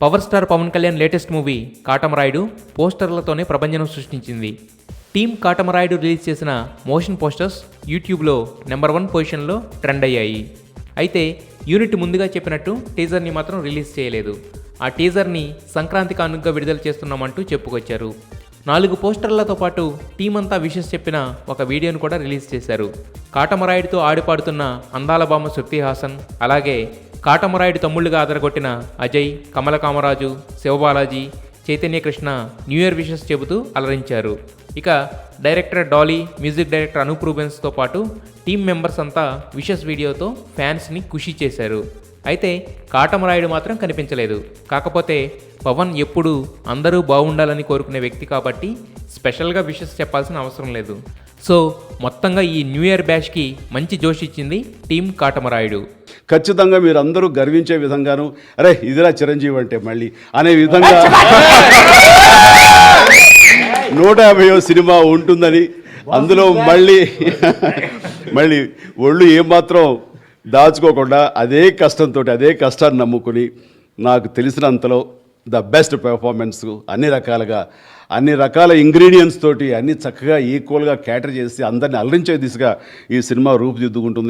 Power star Pawan Kalyan latest movie Katamarayudu పోస్టర్లతోనే ప్రభంజనం సృష్టించింది. టీమ్ కాటమరాయుడు రిలీజ్ చేసిన మోషన్ పోస్టర్స్ యూట్యూబ్లో నెంబర్ 1 పొజిషన్లో ట్రెండ్ అయ్యాయి. అయితే యూనిట్ ముందుగా చెప్పినట్టు టీజర్ని మాత్రం రిలీజ్ చేయలేదు. ఆ టీజర్ని సంక్రాంతి కానుకగా విడుదల చేస్తున్నామంటూ చెప్పుకొచ్చారు. 4 పోస్టర్లతో పాటు టీం అంతా విషెస్ చెప్పిన ఒక వీడియోను కూడా రిలీజ్ చేశారు. కాటమరాయుడితో ఆడిపాడుతున్న అందాల బామ్మ శృతి హాసన్, అలాగే కాటమరాయుడు తమ్ముళ్ళుగా అదరగొట్టిన Ajay, Kamala Kamaraju, Sivabalaji, Chaitanya Krishna new year wishes చెబుతూ అలరించారు. ఇక director Dolly, music director Anup రూబెన్స్తో పాటు టీం మెంబర్స్ అంతా విషెస్ వీడియోతో ఫ్యాన్స్ని ఖుషి చేశారు. అయితే కాటమరాయుడు మాత్రం కనిపించలేదు. కాకపోతే పవన్ ఎప్పుడూ అందరూ బాగుండాలని కోరుకునే వ్యక్తి కాబట్టి స్పెషల్గా విషెస్ చెప్పాల్సిన అవసరం లేదు. సో మొత్తంగా ఈ న్యూ ఇయర్ బ్యాష్కి మంచి జోష్ ఇచ్చింది టీం కాటమరాయుడు. ఖచ్చితంగా మీరు అందరూ గర్వించే విధంగాను, అరే ఇదిలా చిరంజీవి అంటే మళ్ళీ అనే విధంగా 150వ సినిమా ఉంటుందని, అందులో మళ్ళీ ఒళ్ళు ఏమాత్రం దాచుకోకుండా అదే కష్టంతో అదే కష్టాన్ని నమ్ముకుని నాకు తెలిసినంతలో ద బెస్ట్ పెర్ఫార్మెన్స్ అన్ని రకాల ఇంగ్రీడియంట్స్ తోటి అన్ని చక్కగా ఈక్వల్గా క్యాటర్ చేసి అందరిని అలరించే దిశగా ఈ సినిమా రూపుదిద్దుకుంటుంది.